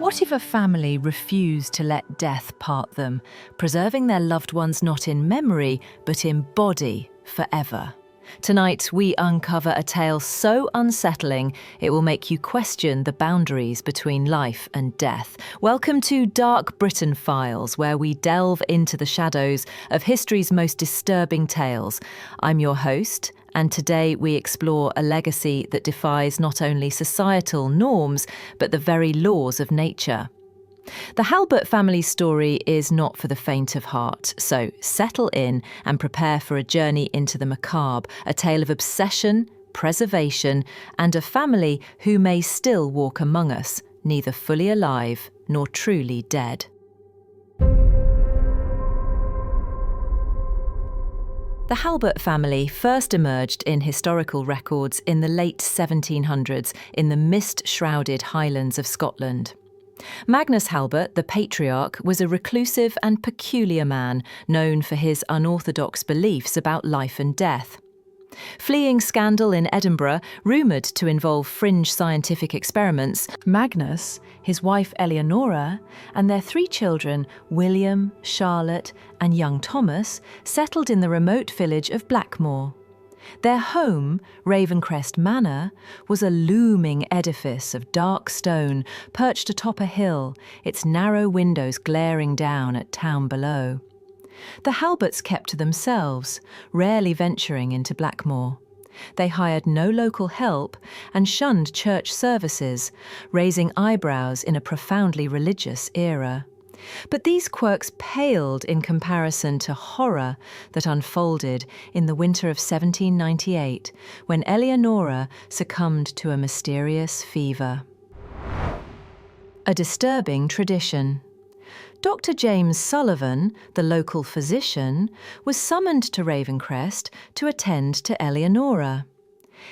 What if a family refused to let death part them, preserving their loved ones not in memory, but in body forever? Tonight, we uncover a tale so unsettling, it will make you question the boundaries between life and death. Welcome to Dark Britain Files, where we delve into the shadows of history's most disturbing tales. I'm your host, and today we explore a legacy that defies not only societal norms, but the very laws of nature. The Halbert family's story is not for the faint of heart, so settle in and prepare for a journey into the macabre, a tale of obsession, preservation, and a family who may still walk among us, neither fully alive nor truly dead. The Halbert family first emerged in historical records in the late 1700s in the mist-shrouded Highlands of Scotland. Magnus Halbert, the patriarch, was a reclusive and peculiar man, known for his unorthodox beliefs about life and death. Fleeing scandal in Edinburgh, rumoured to involve fringe scientific experiments, Magnus, his wife Eleonora, and their 3 children, William, Charlotte, and young Thomas, settled in the remote village of Blackmore. Their home, Ravencrest Manor, was a looming edifice of dark stone perched atop a hill, its narrow windows glaring down at town below. The Halberts kept to themselves, rarely venturing into Blackmore. They hired no local help and shunned church services, raising eyebrows in a profoundly religious era. But these quirks paled in comparison to horror that unfolded in the winter of 1798, when Eleonora succumbed to a mysterious fever. A disturbing tradition. Dr. James Sullivan, the local physician, was summoned to Ravencrest to attend to Eleonora.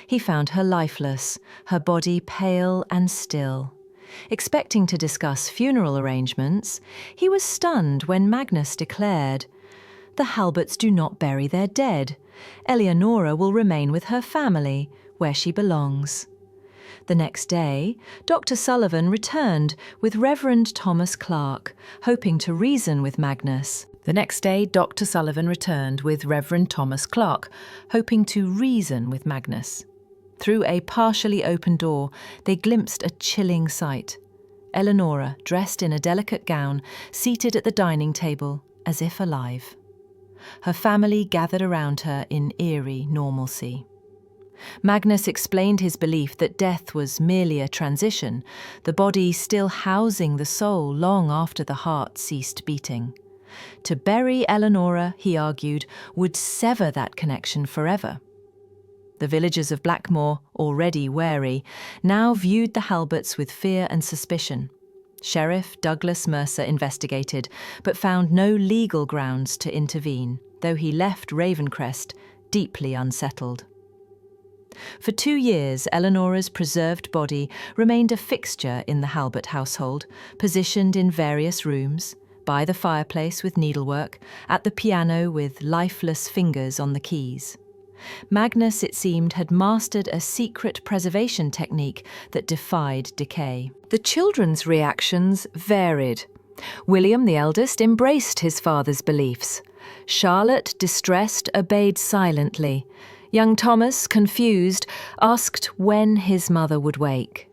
He found her lifeless, her body pale and still. Expecting to discuss funeral arrangements, he was stunned when Magnus declared, "The Halberts do not bury their dead. Eleonora will remain with her family, where she belongs." The next day, Dr. Sullivan returned with Reverend Thomas Clark, hoping to reason with Magnus. Through a partially open door, they glimpsed a chilling sight. Eleonora, dressed in a delicate gown, seated at the dining table, as if alive. Her family gathered around her in eerie normalcy. Magnus explained his belief that death was merely a transition, the body still housing the soul long after the heart ceased beating. To bury Eleonora, he argued, would sever that connection forever. The villagers of Blackmore, already wary, now viewed the Halberts with fear and suspicion. Sheriff Douglas Mercer investigated, but found no legal grounds to intervene, though he left Ravencrest deeply unsettled. For 2 years, Eleonora's preserved body remained a fixture in the Halbert household, positioned in various rooms, by the fireplace with needlework, at the piano with lifeless fingers on the keys. Magnus, it seemed, had mastered a secret preservation technique that defied decay. The children's reactions varied. William, the eldest, embraced his father's beliefs. Charlotte, distressed, obeyed silently. Young Thomas, confused, asked when his mother would wake.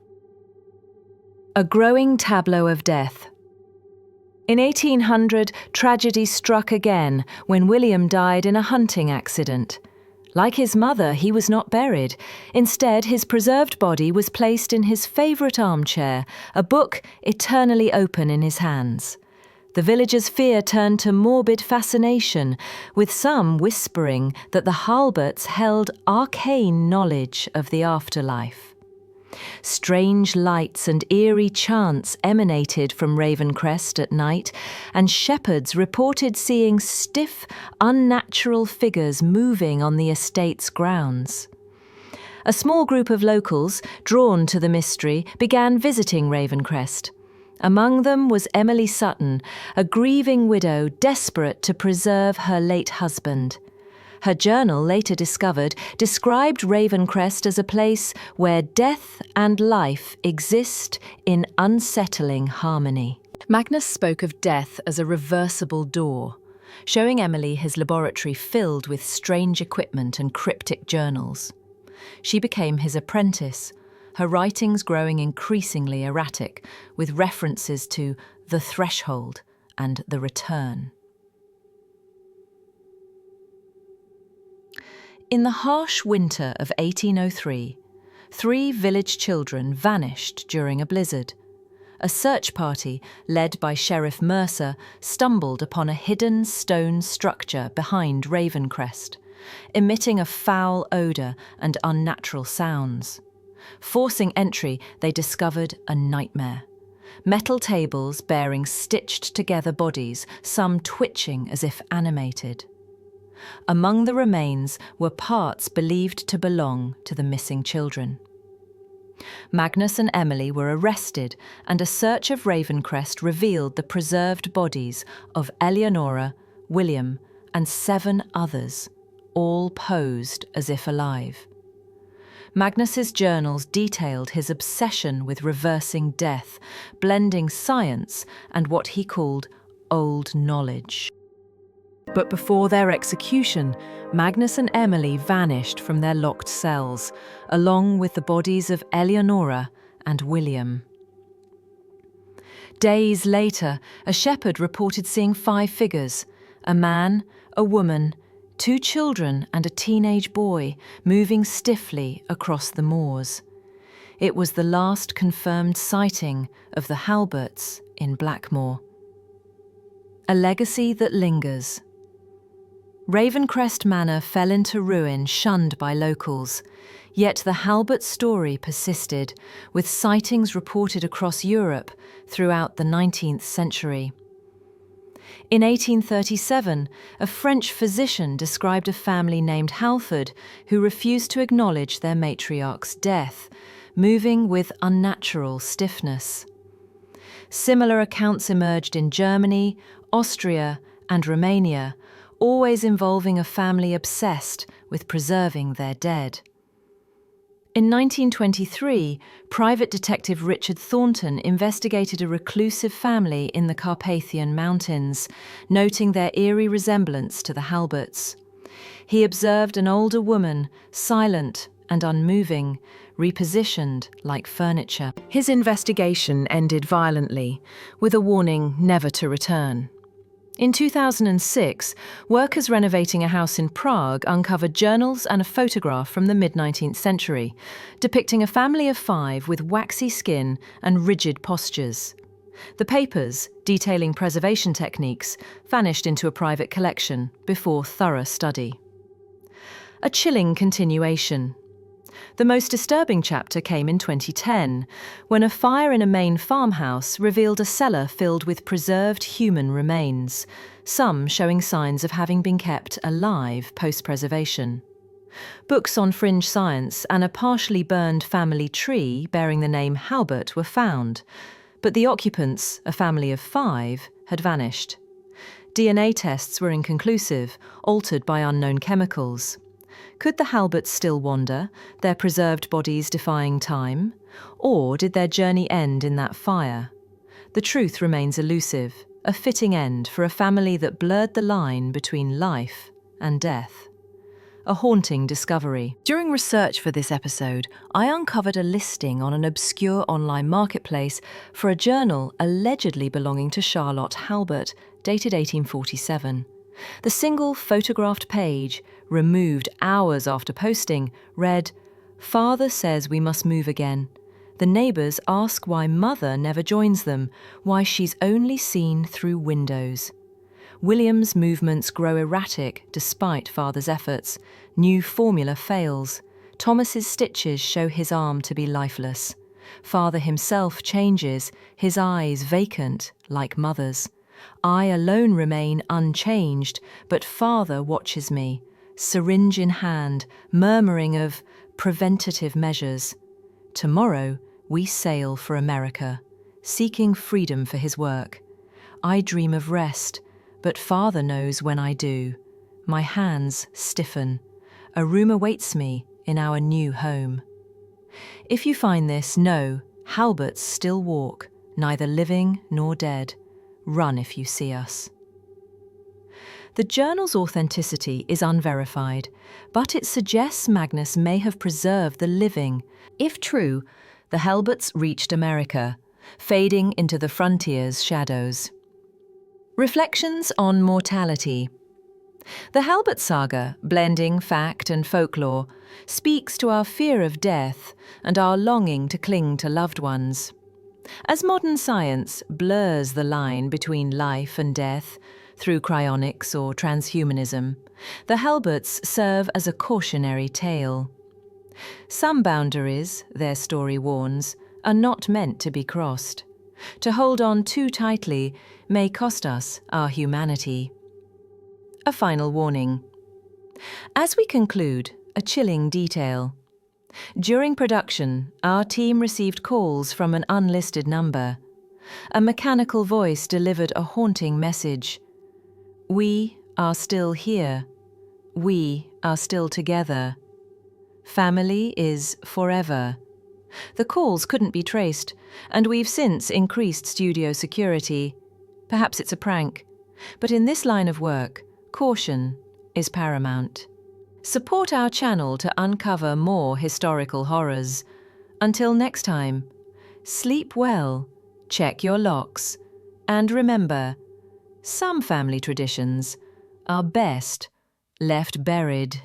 A growing tableau of death. In 1800, tragedy struck again when William died in a hunting accident. Like his mother, he was not buried. Instead, his preserved body was placed in his favourite armchair, a book eternally open in his hands. The villagers' fear turned to morbid fascination, with some whispering that the Halberts held arcane knowledge of the afterlife. Strange lights and eerie chants emanated from Ravencrest at night, and shepherds reported seeing stiff, unnatural figures moving on the estate's grounds. A small group of locals, drawn to the mystery, began visiting Ravencrest. Among them was Emily Sutton, a grieving widow desperate to preserve her late husband. Her journal, later discovered, described Ravencrest as a place where death and life exist in unsettling harmony. Magnus spoke of death as a reversible door, showing Emily his laboratory filled with strange equipment and cryptic journals. She became his apprentice, her writings growing increasingly erratic, with references to the threshold and the return. In the harsh winter of 1803, 3 village children vanished during a blizzard. A search party, led by Sheriff Mercer, stumbled upon a hidden stone structure behind Ravencrest, emitting a foul odour and unnatural sounds. Forcing entry, they discovered a nightmare. Metal tables bearing stitched-together bodies, some twitching as if animated. Among the remains were parts believed to belong to the missing children. Magnus and Emily were arrested, and a search of Ravencrest revealed the preserved bodies of Eleonora, William, and 7 others, all posed as if alive. Magnus's journals detailed his obsession with reversing death, blending science and what he called old knowledge. But before their execution, Magnus and Emily vanished from their locked cells, along with the bodies of Eleonora and William. Days later, a shepherd reported seeing 5 figures: a man, a woman, 2 children and a teenage boy moving stiffly across the moors. It was the last confirmed sighting of the Halberts in Blackmoor. A legacy that lingers. Ravencrest Manor fell into ruin, shunned by locals. Yet the Halbert story persisted, with sightings reported across Europe throughout the 19th century. In 1837, a French physician described a family named Halford who refused to acknowledge their matriarch's death, moving with unnatural stiffness. Similar accounts emerged in Germany, Austria, and Romania, always involving a family obsessed with preserving their dead. In 1923, private detective Richard Thornton investigated a reclusive family in the Carpathian Mountains, noting their eerie resemblance to the Halberts. He observed an older woman, silent and unmoving, repositioned like furniture. His investigation ended violently, with a warning never to return. In 2006, workers renovating a house in Prague uncovered journals and a photograph from the mid-19th century, depicting a family of 5 with waxy skin and rigid postures. The papers, detailing preservation techniques, vanished into a private collection before thorough study. A chilling continuation. The most disturbing chapter came in 2010, when a fire in a Maine farmhouse revealed a cellar filled with preserved human remains, some showing signs of having been kept alive post-preservation. Books on fringe science and a partially burned family tree bearing the name Halbert were found, but the occupants, a family of 5, had vanished. DNA tests were inconclusive, altered by unknown chemicals. Could the Halberts still wander, their preserved bodies defying time? Or did their journey end in that fire? The truth remains elusive, a fitting end for a family that blurred the line between life and death. A haunting discovery. During research for this episode, I uncovered a listing on an obscure online marketplace for a journal allegedly belonging to Charlotte Halbert, dated 1847. The single photographed page, removed hours after posting, read, "Father says we must move again. The neighbours ask why Mother never joins them, why she's only seen through windows. William's movements grow erratic despite Father's efforts. New formula fails. Thomas's stitches show his arm to be lifeless. Father himself changes, his eyes vacant like Mother's. I alone remain unchanged, but Father watches me, syringe in hand, murmuring of preventative measures. Tomorrow we sail for America, seeking freedom for his work. I dream of rest, but Father knows when I do. My hands stiffen. A room awaits me in our new home. If you find this, know Halberts still walk, neither living nor dead. Run if you see us. The journal's authenticity is unverified, but it suggests Magnus may have preserved the living. If true, the Halberts reached America, fading into the frontier's shadows. Reflections on mortality. The Halbert saga, blending fact and folklore, speaks to our fear of death and our longing to cling to loved ones. As modern science blurs the line between life and death through cryonics or transhumanism, the Halberts serve as a cautionary tale. Some boundaries, their story warns, are not meant to be crossed. To hold on too tightly may cost us our humanity. A final warning. As we conclude, a chilling detail. During production, our team received calls from an unlisted number. A mechanical voice delivered a haunting message. We are still here. We are still together. Family is forever. The calls couldn't be traced, and we've since increased studio security. Perhaps it's a prank, but in this line of work, caution is paramount. Support our channel to uncover more historical horrors. Until next time, sleep well, check your locks, and remember, some family traditions are best left buried.